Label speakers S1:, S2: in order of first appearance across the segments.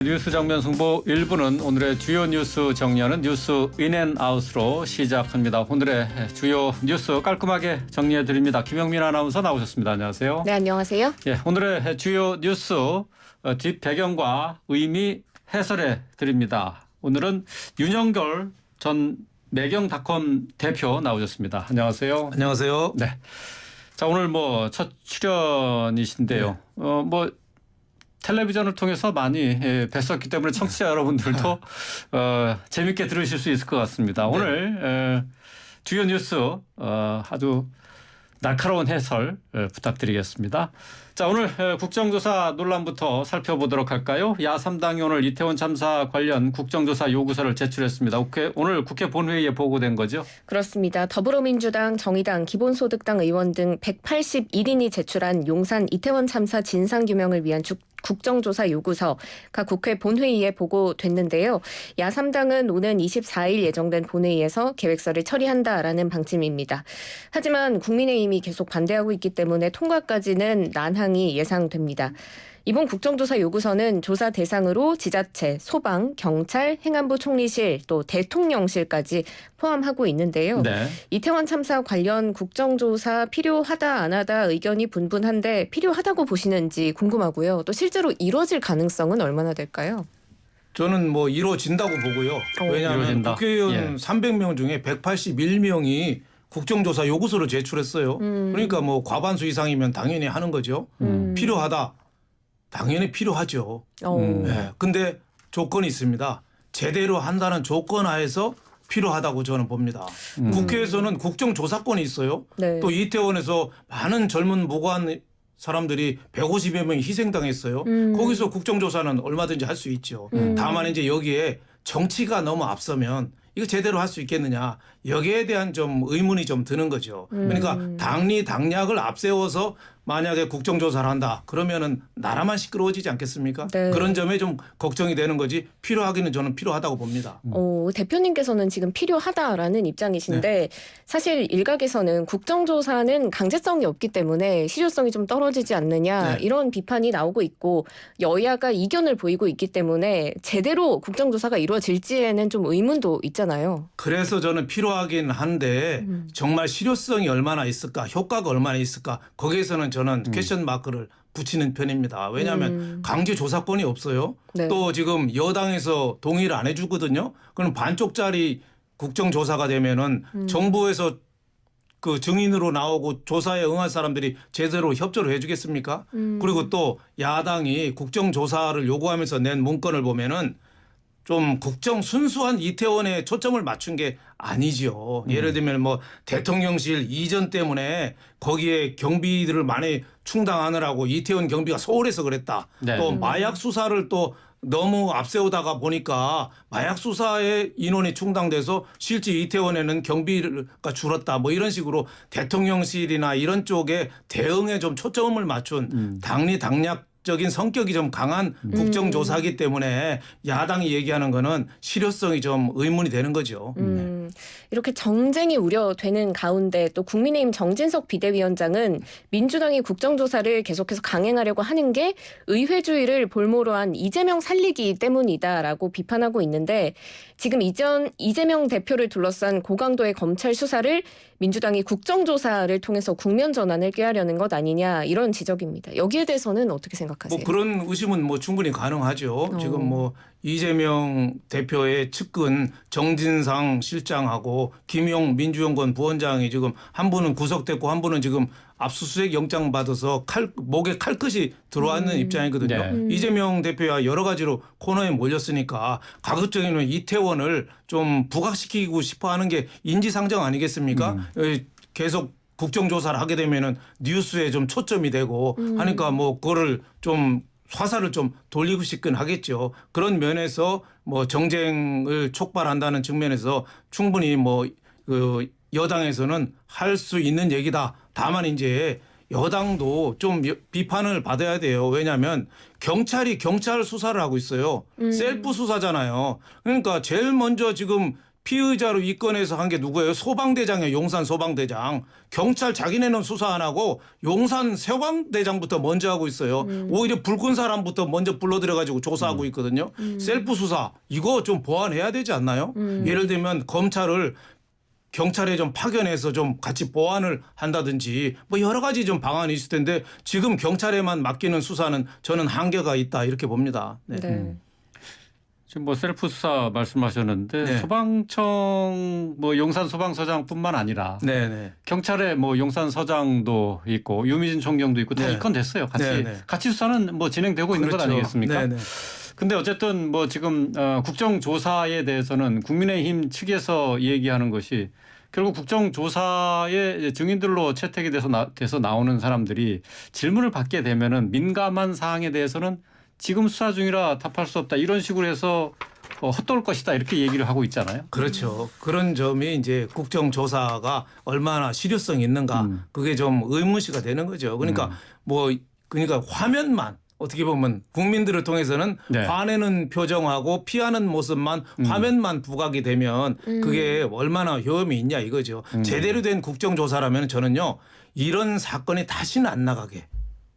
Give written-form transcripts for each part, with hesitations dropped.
S1: 뉴스 정면 승부 1부는 오늘의 주요 뉴스 정리하는 뉴스 인앤아웃으로 시작합니다. 오늘의 주요 뉴스 깔끔하게 정리해 드립니다. 김영민 아나운서 나오셨습니다. 안녕하세요.
S2: 네, 안녕하세요.
S1: 예, 오늘의 주요 뉴스 뒷 배경과 의미 해설해 드립니다. 오늘은 윤영결 전 매경닷컴 대표 나오셨습니다. 안녕하세요.
S3: 안녕하세요.
S1: 네. 자, 오늘 첫 출연이신데요.
S3: 네.
S1: 텔레비전을 통해서 많이 뵀었기 때문에 청취자 여러분들도 재밌게 들으실 수 있을 것 같습니다.
S3: 네.
S1: 오늘 주요 뉴스 아주 날카로운 해설 부탁드리겠습니다. 자, 오늘 국정조사 논란부터 살펴보도록 할까요? 야3당이 오늘 이태원 참사 관련 국정조사 요구서를 제출했습니다. 오늘 국회 본회의에 보고된 거죠?
S2: 그렇습니다. 더불어민주당, 정의당, 기본소득당 의원 등 181인이 제출한 용산 이태원 참사 진상규명을 위한 국정조사 요구서가 국회 본회의에 보고됐는데요. 야3당은 오는 24일 예정된 본회의에서 계획서를 처리한다라는 방침입니다. 하지만 국민의힘이 계속 반대하고 있기 때문에 통과까지는 난항이 예상됩니다. 이번 국정조사 요구서는 조사 대상으로 지자체, 소방, 경찰, 행안부 총리실, 또 대통령실까지 포함하고 있는데요.
S1: 네.
S2: 이태원 참사 관련 국정조사 필요하다 안 하다 의견이 분분한데 필요하다고 보시는지 궁금하고요. 또 실제로 이루어질 가능성은 얼마나 될까요?
S3: 저는 이루어진다고 보고요. 왜냐하면
S1: 이루어진다.
S3: 국회의원 300명 중에 181명이 국정조사 요구서를 제출했어요. 그러니까 과반수 이상이면 당연히 하는 거죠. 필요하다. 당연히 필요하죠. 네. 근데 조건이 있습니다. 제대로 한다는 조건 하에서 필요하다고 저는 봅니다. 국회에서는 국정조사권이 있어요.
S2: 네.
S3: 또 이태원에서 많은 젊은 무고한 사람들이 150여 명이 희생당했어요. 거기서 국정조사는 얼마든지 할 수 있죠. 다만 이제 여기에 정치가 너무 앞서면 이거 제대로 할 수 있겠느냐. 여기에 대한 좀 의문이 좀 드는 거죠. 그러니까 당리 당략을 앞세워서 만약에 국정조사를 한다. 그러면은 나라만 시끄러워지지 않겠습니까?
S2: 네.
S3: 그런 점에 좀 걱정이 되는 거지 필요하기는 저는 필요하다고 봅니다.
S2: 대표님께서는 지금 필요하다라는 입장이신데 사실 일각에서는 국정조사는 강제성이 없기 때문에 실효성이 좀 떨어지지 않느냐 이런 비판이 나오고 있고 여야가 이견을 보이고 있기 때문에 제대로 국정조사가 이루어질지에는 좀 의문도 있잖아요.
S3: 그래서 저는 필요하긴 한데 정말 실효성이 얼마나 있을까 효과가 얼마나 있을까 거기에서는 저는 퀘션 마크를 붙이는 편입니다. 왜냐하면 강제 조사권이 없어요.
S2: 네.
S3: 또 지금 여당에서 동의를 안 해주거든요. 그럼 반쪽짜리 국정조사가 되면은 정부에서 그 증인으로 나오고 조사에 응할 사람들이 제대로 협조를 해주겠습니까? 그리고 또 야당이 국정조사를 요구하면서 낸 문건을 보면은 좀 순수한 이태원에 초점을 맞춘 게 아니지요. 예를 들면 대통령실 이전 때문에 거기에 경비들을 많이 충당하느라고 이태원 경비가 소홀해서 그랬다.
S1: 네.
S3: 또 마약 수사를 또 너무 앞세우다가 보니까 마약 수사에 인원이 충당돼서 실제 이태원에는 경비가 줄었다. 이런 식으로 대통령실이나 이런 쪽에 대응에 좀 초점을 맞춘 당리 당략적인 성격이 좀 강한 국정조사이기 때문에 야당이 얘기하는 거는 실효성이 좀 의문이 되는 거죠.
S2: 이렇게 정쟁이 우려되는 가운데 또 국민의힘 정진석 비대위원장은 민주당이 국정조사를 계속해서 강행하려고 하는 게 의회주의를 볼모로 한 이재명 살리기 때문이다라고 비판하고 있는데 지금 이재명 대표를 둘러싼 고강도의 검찰 수사를 민주당이 국정조사를 통해서 국면 전환을 꾀하려는 것 아니냐 이런 지적입니다. 여기에 대해서는 어떻게 생각하세요?
S3: 그런 의심은 충분히 가능하죠. 지금 이재명 대표의 측근 정진상 실장하고 김용 민주연구원 부원장이 지금 한 분은 구속됐고 한 분은 지금 압수수색 영장 받아서 목에 칼끝이 들어왔는 입장이거든요.
S1: 네.
S3: 이재명 대표야 여러 가지로 코너에 몰렸으니까 가급적이면 이태원을 좀 부각시키고 싶어하는 게 인지상정 아니겠습니까? 계속 국정조사를 하게 되면은 뉴스에 좀 초점이 되고 하니까 그거를 좀 화살을 좀 돌리고 싶긴 하겠죠. 그런 면에서 정쟁을 촉발한다는 측면에서 충분히 여당에서는 할 수 있는 얘기다. 다만 이제 여당도 좀 비판을 받아야 돼요. 왜냐하면 경찰이 경찰 수사를 하고 있어요. 셀프 수사잖아요. 그러니까 제일 먼저 지금 피의자로 입건해서 한 게 누구예요? 소방대장이에요. 용산 소방대장. 경찰 자기네는 수사 안 하고 용산 소방대장부터 먼저 하고 있어요. 오히려 불끈 사람부터 먼저 불러들여가지고 조사하고 있거든요. 셀프 수사 이거 좀 보완해야 되지 않나요? 예를 들면 경찰에 좀 파견해서 좀 같이 보완을 한다든지 뭐 여러 가지 좀 방안이 있을 텐데 지금 경찰에만 맡기는 수사는 저는 한계가 있다 이렇게 봅니다. 네.
S2: 네.
S1: 지금 뭐 셀프 수사 말씀하셨는데
S3: 네.
S1: 소방청 뭐 용산 소방서장뿐만 아니라
S3: 네네.
S1: 경찰에 뭐 용산서장도 있고 유미진 총경도 있고 다
S3: 네.
S1: 입건됐어요.
S3: 네.
S1: 같이 수사는 뭐 진행되고 있는 것
S3: 그렇죠.
S1: 아니겠습니까?
S3: 네네.
S1: 근데 어쨌든 뭐 지금 국정조사에 대해서는 국민의힘 측에서 얘기하는 것이 결국 국정조사의 증인들로 채택이 돼서 나오는 사람들이 질문을 받게 되면은 민감한 사항에 대해서는 지금 수사 중이라 답할 수 없다 이런 식으로 해서 헛돌 것이다 이렇게 얘기를 하고 있잖아요.
S3: 그렇죠. 그런 점이 이제 국정조사가 얼마나 실효성이 있는가 그게 좀 의문시가 되는 거죠. 그러니까 그러니까 화면만 어떻게 보면 국민들을 통해서는
S1: 네.
S3: 화내는 표정하고 피하는 모습만 화면만 부각이 되면 그게 얼마나 효험이 있냐 이거죠. 제대로 된 국정조사라면 저는요 이런 사건이 다시는 안 나가게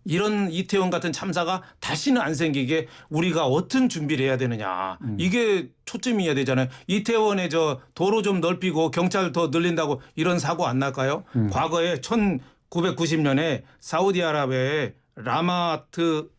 S3: 이런 이태원 같은 참사가 다시는 안 생기게 우리가 어떤 준비를 해야 되느냐 이게 초점이어야 되잖아요. 이태원에 저 도로 좀 넓히고 경찰 더 늘린다고 이런 사고 안 날까요? 과거에 1990년에 사우디아라비아의 라마트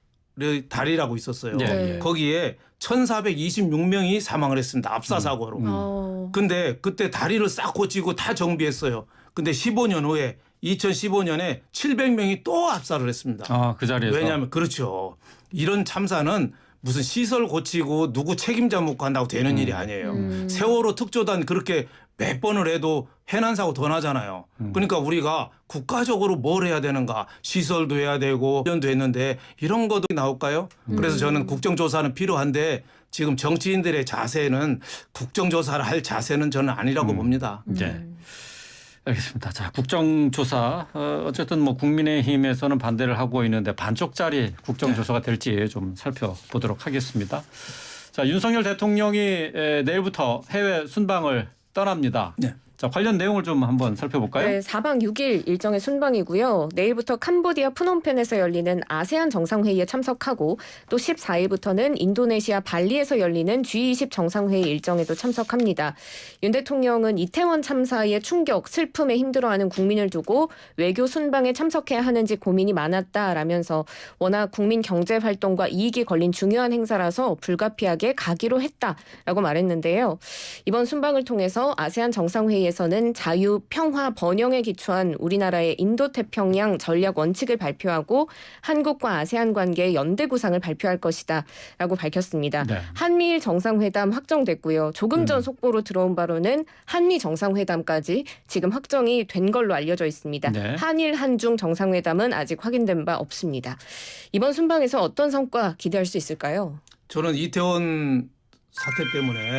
S3: 다리라고 있었어요.
S1: 네.
S3: 거기에 1,426명이 사망을 했습니다. 압사 사고로. 근데 그때 다리를 싹 고치고 다 정비했어요. 근데 15년 후에 2015년에 700명이 또 압사를 했습니다.
S1: 아, 그 자리에서.
S3: 왜냐하면 그렇죠. 이런 참사는 무슨 시설 고치고 누구 책임자 묻고 한다고 되는 일이 아니에요. 세월호 특조단 그렇게 몇 번을 해도 해난 사고 더 나잖아요. 그러니까 우리가 국가적으로 뭘 해야 되는가 시설도 해야 되고 훈련도 했는데 이런 것도 나올까요? 그래서 저는 국정조사는 필요한데 지금 정치인들의 자세는 국정조사를 할 자세는 저는 아니라고 봅니다.
S1: 네. 알겠습니다. 자, 국정조사 어쨌든 뭐 국민의힘에서는 반대를 하고 있는데 반쪽짜리 국정조사가 될지 좀 살펴보도록 하겠습니다. 자, 윤석열 대통령이 내일부터 해외 순방을 떠납니다.
S3: 네.
S1: 자, 관련 내용을 좀 한번 살펴볼까요?
S2: 네, 4박 6일 일정의 순방이고요. 내일부터 캄보디아 프놈펜에서 열리는 아세안 정상회의에 참석하고 또 14일부터는 인도네시아 발리에서 열리는 G20 정상회의 일정에도 참석합니다. 윤 대통령은 이태원 참사의 충격, 슬픔에 힘들어하는 국민을 두고 외교 순방에 참석해야 하는지 고민이 많았다라면서 워낙 국민 경제 활동과 이익이 걸린 중요한 행사라서 불가피하게 가기로 했다라고 말했는데요. 이번 순방을 통해서 아세안 정상회의 에서는 자유, 평화, 번영에 기초한 우리나라의 인도태평양 전략 원칙을 발표하고 한국과 아세안 관계의 연대 구상을 발표할 것이다 라고 밝혔습니다.
S1: 네.
S2: 한미일 정상회담 확정됐고요. 조금 전 속보로 들어온 바로는 한미 정상회담까지 지금 확정이 된 걸로 알려져 있습니다.
S1: 네.
S2: 한일, 한중 정상회담은 아직 확인된 바 없습니다. 이번 순방에서 어떤 성과 기대할 수 있을까요?
S3: 저는 이태원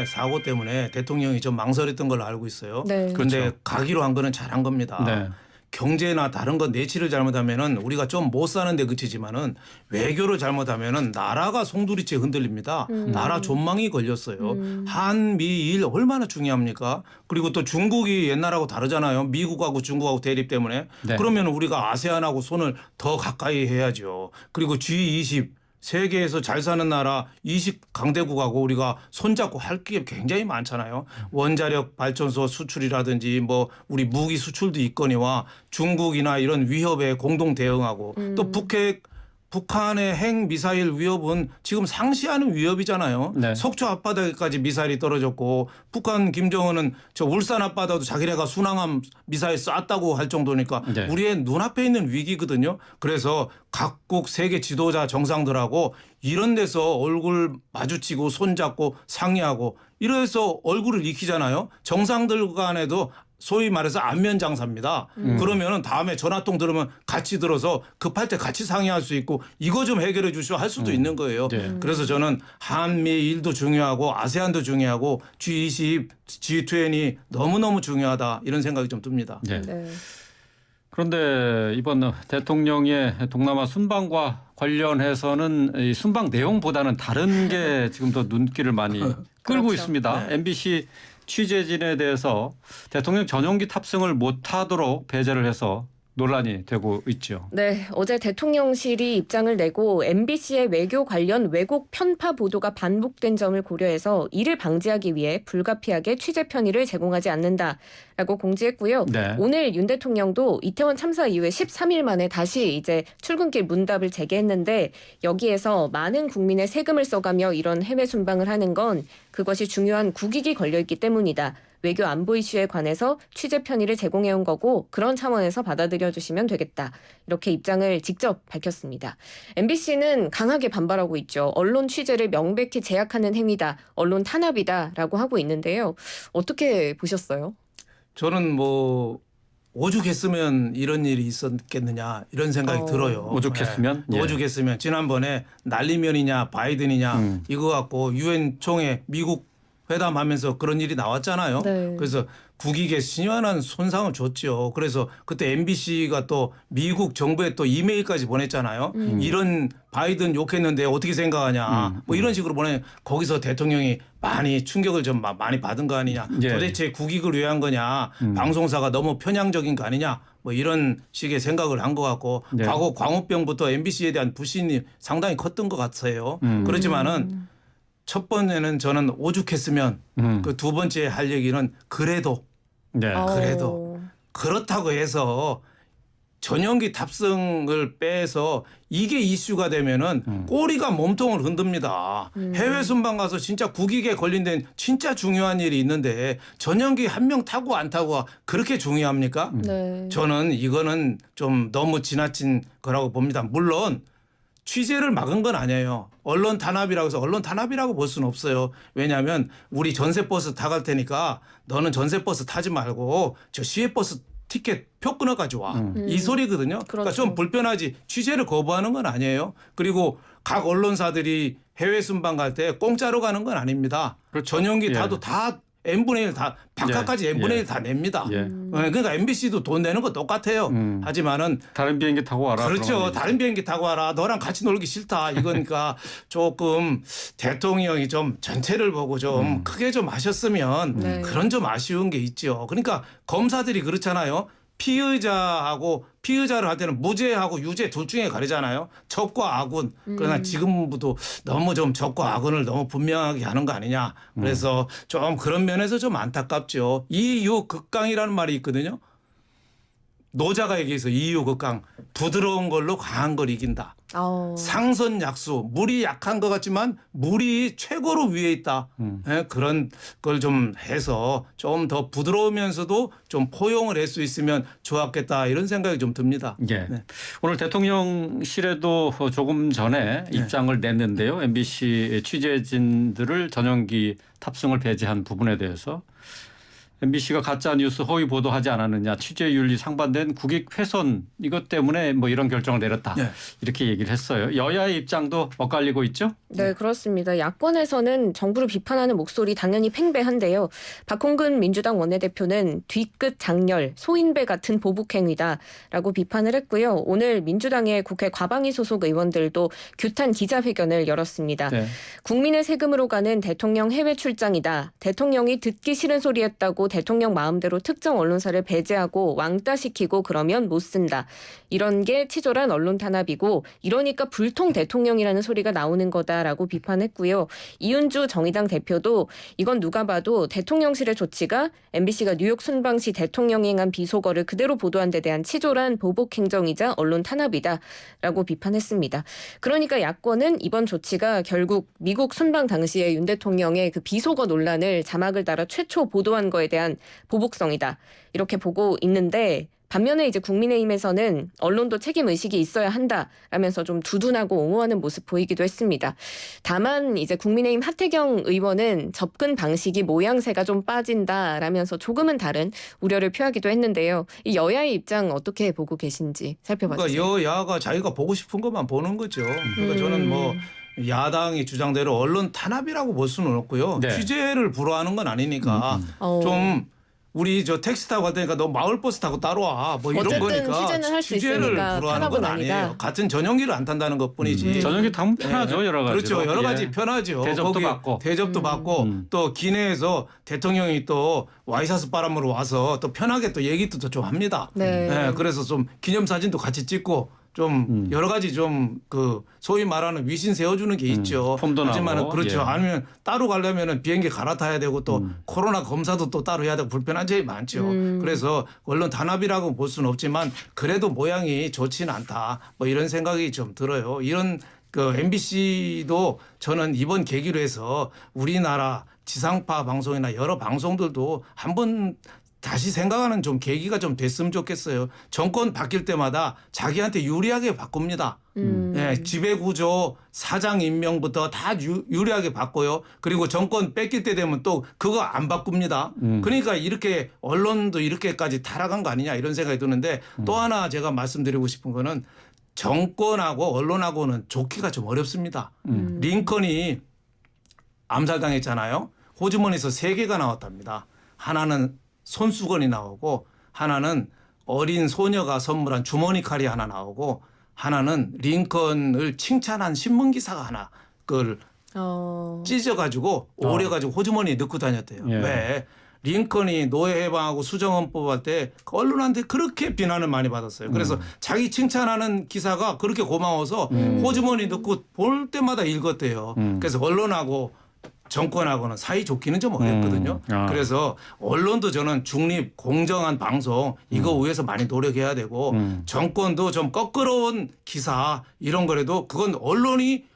S3: 사고 때문에 대통령이 좀 망설였던 걸로 알고 있어요.
S2: 네.
S3: 그런데
S1: 그렇죠.
S3: 가기로 한 거는 잘한 겁니다.
S1: 네.
S3: 경제나 다른 건 내치를 잘못하면은 우리가 좀 못 사는 데 그치지만은 외교를 잘못하면은 나라가 송두리째 흔들립니다. 나라 존망이 걸렸어요. 한미일 얼마나 중요합니까? 그리고 또 중국이 옛날하고 다르잖아요. 미국하고 중국하고 대립 때문에.
S1: 네.
S3: 그러면 우리가 아세안하고 손을 더 가까이 해야죠. 그리고 G20 세계에서 잘 사는 나라 20강대국하고 우리가 손잡고 할 게 굉장히 많잖아요. 원자력 발전소 수출이라든지 뭐 우리 무기 수출도 있거니와 중국이나 이런 위협에 공동 대응하고 또 북한의 핵 미사일 위협은 지금 상시하는 위협이잖아요.
S1: 네.
S3: 속초 앞바다까지 미사일이 떨어졌고 북한 김정은은 저 울산 앞바다도 자기네가 순항함 미사일 쐈다고 할 정도니까
S1: 네.
S3: 우리의 눈앞에 있는 위기거든요. 그래서 각국 세계 지도자 정상들하고 이런 데서 얼굴 마주치고 손잡고 상의하고 이래서 얼굴을 익히잖아요. 정상들 간에도 소위 말해서 안면 장사입니다. 그러면은 다음에 전화통 들으면 같이 들어서 급할 때 같이 상의할 수 있고 이거 좀 해결해 주시오 할 수도 있는 거예요.
S1: 네.
S3: 그래서 저는 한미일도 중요하고 아세안도 중요하고 G20, G20이 너무너무 중요하다 이런 생각이 좀 듭니다.
S1: 네.
S2: 네.
S1: 그런데 이번 대통령의 동남아 순방과 관련해서는 이 순방 내용보다는 다른 게 지금 더 눈길을 많이 끌고
S2: 그렇죠.
S1: 있습니다.
S3: 네.
S1: MBC 취재진에 대해서 대통령 전용기 탑승을 못하도록 배제를 해서 논란이 되고 있죠.
S2: 네, 어제 대통령실이 입장을 내고 MBC의 외교 관련 왜곡 편파 보도가 반복된 점을 고려해서 이를 방지하기 위해 불가피하게 취재 편의를 제공하지 않는다라고 공지했고요.
S1: 네.
S2: 오늘 윤 대통령도 이태원 참사 이후에 13일 만에 다시 이제 출근길 문답을 재개했는데 여기에서 많은 국민의 세금을 써가며 이런 해외 순방을 하는 건 그것이 중요한 국익이 걸려있기 때문이다. 외교 안보 이슈에 관해서 취재 편의를 제공해온 거고 그런 차원에서 받아들여 주시면 되겠다. 이렇게 입장을 직접 밝혔습니다. MBC는 강하게 반발하고 있죠. 언론 취재를 명백히 제약하는 행위다. 언론 탄압이다라고 하고 있는데요. 어떻게 보셨어요?
S3: 저는 뭐 오죽했으면 이런 일이 있었겠느냐 이런 생각이 들어요.
S1: 오죽했으면?
S3: 네.
S1: 예.
S3: 오죽했으면 지난번에 날리면이냐 바이든이냐 이거 갖고 유엔 총회 미국 회담하면서 그런 일이 나왔잖아요.
S2: 네.
S3: 그래서 국익에 심연한 손상을 줬죠. 그래서 그때 MBC가 또 미국 정부에 또 이메일까지 보냈잖아요. 이런 바이든 욕했는데 어떻게 생각하냐. 뭐 이런 식으로 보내. 거기서 대통령이 많이 충격을 좀 많이 받은 거 아니냐.
S1: 예.
S3: 도대체 국익을 위한 거냐. 방송사가 너무 편향적인 거 아니냐. 뭐 이런 식의 생각을 한 것 같고
S1: 네.
S3: 과거 광우병부터 MBC에 대한 불신이 상당히 컸던 것 같아요. 그렇지만은 첫 번째는 저는 오죽했으면 그 두 번째 할 얘기는 그래도
S1: 네.
S3: 그래도 그렇다고 해서 전용기 탑승을 빼서 이게 이슈가 되면은 꼬리가 몸통을 흔듭니다. 해외 순방 가서 진짜 국익에 걸린 데는 진짜 중요한 일이 있는데 전용기 한 명 타고 안 타고가 그렇게 중요합니까?
S2: 네.
S3: 저는 이거는 좀 너무 지나친 거라고 봅니다. 물론 취재를 막은 건 아니에요. 언론 탄압이라고 해서 언론 탄압이라고 볼 수는 없어요. 왜냐하면 우리 전세버스 타갈 테니까 너는 전세버스 타지 말고 저 시외버스 티켓 표 끊어가지고 와. 이 소리거든요. 그러니까
S2: 그렇죠.
S3: 좀 불편하지 취재를 거부하는 건 아니에요. 그리고 각 언론사들이 해외 순방 갈 때 공짜로 가는 건 아닙니다.
S1: 그렇죠.
S3: 전용기
S1: 예.
S3: 타도 다 N분의 1 다 바깥까지
S1: 예.
S3: N분의
S1: 예.
S3: 1 다 냅니다.
S1: 예.
S3: 그러니까 MBC도 돈 내는 거 똑같아요. 하지만은
S1: 다른 비행기 타고 와라.
S3: 그렇죠.
S1: 그런
S3: 다른 비행기 타고 와라. 너랑 같이 놀기 싫다. 이거니까 조금 대통령이 좀 전체를 보고 좀 크게 좀 하셨으면
S2: 네.
S3: 그런 좀 아쉬운 게 있죠. 그러니까 검사들이 그렇잖아요. 피의자를 할 때는 무죄하고 유죄 둘 중에 가리잖아요. 적과 악은. 그러나 지금부터 너무 좀 적과 악은을 너무 분명하게 하는 거 아니냐. 그래서 좀 그런 면에서 좀 안타깝죠. 이유 극강이라는 말이 있거든요. 노자가 얘기해서 이유 극강. 부드러운 걸로 강한 걸 이긴다. 상선약수. 물이 약한 것 같지만 물이 최고로 위에 있다. 예, 그런 걸 좀 해서 좀 더 부드러우면서도 좀 포용을 할 수 있으면 좋았겠다. 이런 생각이 좀 듭니다.
S1: 예.
S3: 네.
S1: 오늘 대통령실에도 조금 전에 입장을 냈는데요. MBC 취재진들을 전용기 탑승을 배제한 부분에 대해서 MBC가 가짜 뉴스 허위 보도하지 않았느냐, 취재윤리 상반된 국익 훼손 이것 때문에 뭐 이런 결정을 내렸다.
S3: 네.
S1: 이렇게 얘기를 했어요. 여야의 입장도 엇갈리고 있죠?
S2: 네, 그렇습니다. 야권에서는 정부를 비판하는 목소리 당연히 팽배한데요. 박홍근 민주당 원내대표는 뒤끝 장렬, 소인배 같은 보복행위다라고 비판을 했고요. 오늘 민주당의 국회 과방위 소속 의원들도 규탄 기자회견을 열었습니다.
S1: 네.
S2: 국민의 세금으로 가는 대통령 해외 출장이다. 대통령이 듣기 싫은 소리 했다고 대통령 마음대로 특정 언론사를 배제하고 왕따시키고 그러면 못 쓴다. 이런 게 치졸한 언론 탄압이고 이러니까 불통 대통령이라는 소리가 나오는 거다라고 비판했고요. 이윤주 정의당 대표도 이건 누가 봐도 대통령실의 조치가 MBC가 뉴욕 순방 시 대통령이 행한 비속어를 그대로 보도한 데 대한 치졸한 보복 행정이자 언론 탄압이다라고 비판했습니다. 그러니까 야권은 이번 조치가 결국 미국 순방 당시에 윤 대통령의 그 비속어 논란을 자막을 달아 최초 보도한 거에 대한 보복성이다. 이렇게 보고 있는데 반면에 이제 국민의힘에서는 언론도 책임 의식이 있어야 한다라면서 좀 두둔하고 옹호하는 모습 보이기도 했습니다. 다만 이제 국민의힘 하태경 의원은 접근 방식이 모양새가 좀 빠진다라면서 조금은 다른 우려를 표하기도 했는데요. 이 여야의 입장 어떻게 보고 계신지 살펴봐주세요.
S3: 그러니까 여야가 자기가 보고 싶은 것만 보는 거죠. 그러니까 저는 뭐 야당의 주장대로 언론 탄압이라고 볼 수는 없고요.
S1: 네.
S3: 취재를 불허하는 건 아니니까 좀 우리 저 택시 타고 갈 테니까 너 마을버스 타고 따라와. 뭐 이런
S2: 어쨌든
S3: 거니까
S2: 취재는 할수
S3: 취재를
S2: 있으니까
S3: 불허하는
S2: 탄압은
S3: 건
S2: 아니다.
S3: 아니에요. 같은 전용기를 안 탄다는 것뿐이지.
S1: 전용기 타면 편하죠,
S3: 예.
S1: 여러 가지.
S3: 그렇죠. 여러 가지 편하죠.
S1: 대접도
S3: 거기에
S1: 받고.
S3: 대접도 받고 또 기내에서 대통령이 또 와이셔츠 바람으로 와서 또 편하게 또 얘기도 좀 합니다.
S2: 네.
S3: 예, 그래서 좀 기념사진도 같이 찍고 좀 여러 가지 좀 그 소위 말하는 위신 세워주는 게 있죠.
S1: 폼도
S3: 하지만
S1: 나고,
S3: 그렇죠.
S1: 예.
S3: 아니면 따로 가려면은 비행기 갈아타야 되고 또 코로나 검사도 또 따로 해야 되고 불편한 점이 많죠. 그래서 언론 단합이라고 볼 수는 없지만 그래도 모양이 좋지는 않다. 뭐 이런 생각이 좀 들어요. 이런 그 MBC도 저는 이번 계기로 해서 우리나라 지상파 방송이나 여러 방송들도 한번 다시 생각하는 좀 계기가 좀 됐으면 좋겠어요. 정권 바뀔 때마다 자기한테 유리하게 바꿉니다. 예, 지배구조, 사장 임명부터 다 유리하게 바꿔요. 그리고 정권 뺏길 때 되면 또 그거 안 바꿉니다. 그러니까 이렇게 언론도 이렇게까지 타락한 거 아니냐 이런 생각이 드는데 또 하나 제가 말씀드리고 싶은 거는 정권하고 언론하고는 좋기가 좀 어렵습니다. 링컨이 암살당했잖아요. 호주머니에서 3개가 나왔답니다. 하나는 손수건이 나오고 하나는 어린 소녀가 선물한 주머니 칼이 하나 나오고 하나는 링컨을 칭찬한 신문 기사가 하나 그걸 찢어가지고 오려가지고 호주머니에 넣고 다녔대요.
S1: 예.
S3: 왜? 링컨이 노예 해방하고 수정헌법 할 때 언론한테 그렇게 비난을 많이 받았어요. 그래서 자기 칭찬하는 기사가 그렇게 고마워서 호주머니 넣고 볼 때마다 읽었대요. 그래서 언론하고 정권하고는 사이 좋기는 좀 어렵거든요. 그래서 언론도 저는 중립 공정한 방송 이거 위해서 많이 노력해야 되고 정권도 좀 거꾸로운 기사 이런 거라도 그건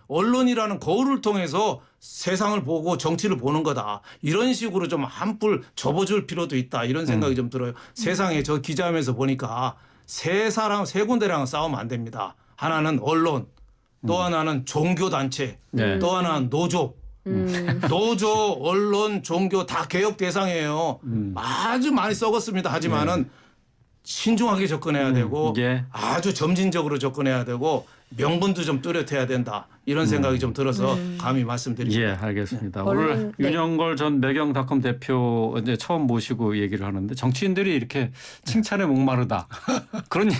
S3: 언론이라는 거울을 통해서 세상을 보고 정치를 보는 거다. 이런 식으로 좀 한풀 접어줄 필요도 있다. 이런 생각이 좀 들어요. 세상에 저 기자하면서 보니까 세 군데랑 싸우면 안 됩니다. 하나는 언론, 또 하나는 종교단체,
S1: 네.
S3: 또 하나는 노조. 노조, 언론, 종교 다 개혁 대상이에요. 아주 많이 썩었습니다. 하지만은 신중하게 접근해야 되고
S1: 예.
S3: 아주 점진적으로 접근해야 되고 명분도 좀 뚜렷해야 된다. 이런 생각이 좀 들어서 감히 말씀드립니다.
S1: 예, 알겠습니다.
S2: 언론,
S1: 오늘
S2: 네.
S1: 윤영걸 전 매경닷컴 대표 이제 처음 모시고 얘기를 하는데 정치인들이 이렇게 칭찬에 목마르다 그런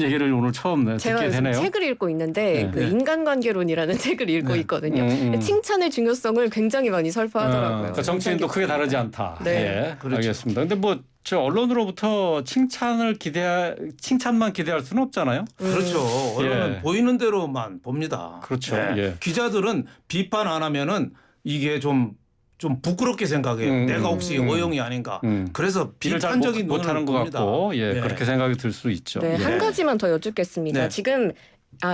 S1: 얘기를 오늘 처음 듣게
S2: 제가 요즘
S1: 되네요.
S2: 책을 읽고 있는데
S1: 네.
S2: 그 인간관계론이라는 책을 읽고 있거든요. 칭찬의 중요성을 굉장히 많이 설파하더라고요.
S1: 그러니까 정치인도 크게 다르지 않다.
S2: 네.
S1: 예,
S3: 그렇죠.
S1: 알겠습니다. 근데 뭐 저 언론으로부터 칭찬만 기대할 수는 없잖아요.
S3: 그렇죠. 언론은
S1: 예.
S3: 보이는 대로만 봅니다.
S1: 그렇죠.
S3: 네.
S1: 예.
S3: 기자들은 비판 안 하면은 이게 좀 부끄럽게 생각해요. 내가 혹시 어용이 아닌가. 그래서
S1: 비를 잘
S3: 비판적인 눈을
S1: 못하는 것
S3: 봅니다.
S1: 같고, 예,
S3: 네.
S1: 그렇게 생각이 들 수 있죠.
S2: 네,
S1: 예.
S2: 한 가지만 더 여쭙겠습니다.
S3: 네.
S2: 지금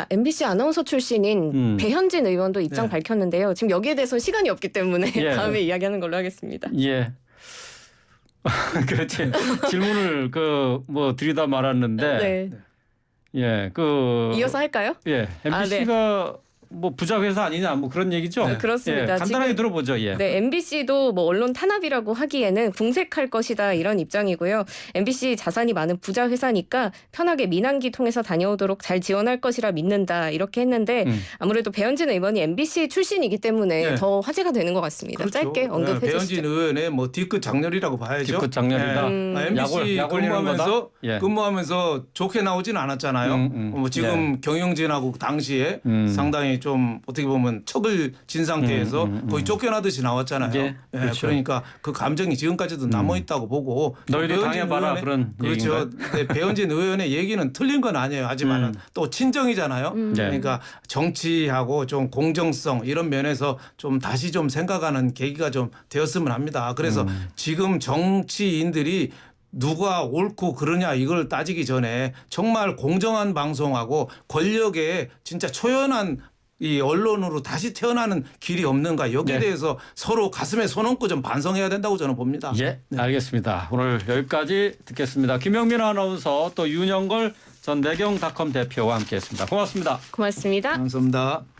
S2: MBC 아나운서 출신인 배현진 의원도 입장
S3: 네.
S2: 밝혔는데요. 지금 여기에 대해서 시간이 없기 때문에
S1: 예.
S2: 다음에 이야기하는 걸로 하겠습니다.
S1: 예. 그 질문을 뭐 드리다 말았는데,
S2: 네.
S1: 예,
S2: 이어서 할까요?
S1: 예, MBC가 뭐 부자 회사 아니냐 뭐 그런 얘기죠.
S3: 네.
S2: 그렇습니다.
S1: 예, 간단하게
S2: 지금
S1: 들어보죠. 예.
S2: 네, MBC도 뭐 언론 탄압이라고 하기에는 궁색할 것이다 이런 입장이고요. MBC 자산이 많은 부자 회사니까 편하게 민항기 통해서 다녀오도록 잘 지원할 것이라 믿는다 이렇게 했는데 아무래도 배현진 의원이 MBC 출신이기 때문에
S3: 네.
S2: 더 화제가 되는 것 같습니다.
S3: 그렇죠.
S2: 짧게 언급해
S3: 배현진
S2: 주시죠.
S3: 의원의 뭐 뒤끝 장렬이라고 봐야죠.
S1: 뒤끝 장렬이다.
S3: MBC
S1: 약 올리는
S3: 근무하면서
S1: 거다? 예.
S3: 근무하면서 좋게 나오진 않았잖아요. 뭐 지금 경영진하고 당시에 상당히 좀 어떻게 보면 척을 진 상태에서 거의 쫓겨나듯이 나왔잖아요.
S1: 예,
S3: 예,
S1: 그렇죠.
S3: 그러니까 그 감정이 지금까지도 남아 있다고 보고
S1: 너희도
S3: 배현진
S1: 당해봐라
S3: 의원의-
S1: 그런
S3: 그렇죠. 네, 배현진 의원의 얘기는 틀린 건 아니에요. 하지만 또 친정이잖아요. 그러니까 정치하고 좀 공정성 이런 면에서 좀 다시 좀 생각하는 계기가 좀 되었으면 합니다. 그래서 지금 정치인들이 누가 옳고 그러냐 이걸 따지기 전에 정말 공정한 방송하고 권력에 진짜 초연한 이 언론으로 다시 태어나는 길이 없는가 여기에
S1: 네.
S3: 대해서 서로 가슴에 손 얹고 좀 반성해야 된다고 저는 봅니다.
S1: 예, 알겠습니다. 오늘 여기까지 듣겠습니다. 김영민 아나운서 또 윤영걸 전 매경닷컴 대표와 함께했습니다. 고맙습니다.
S2: 고맙습니다.
S3: 감사합니다.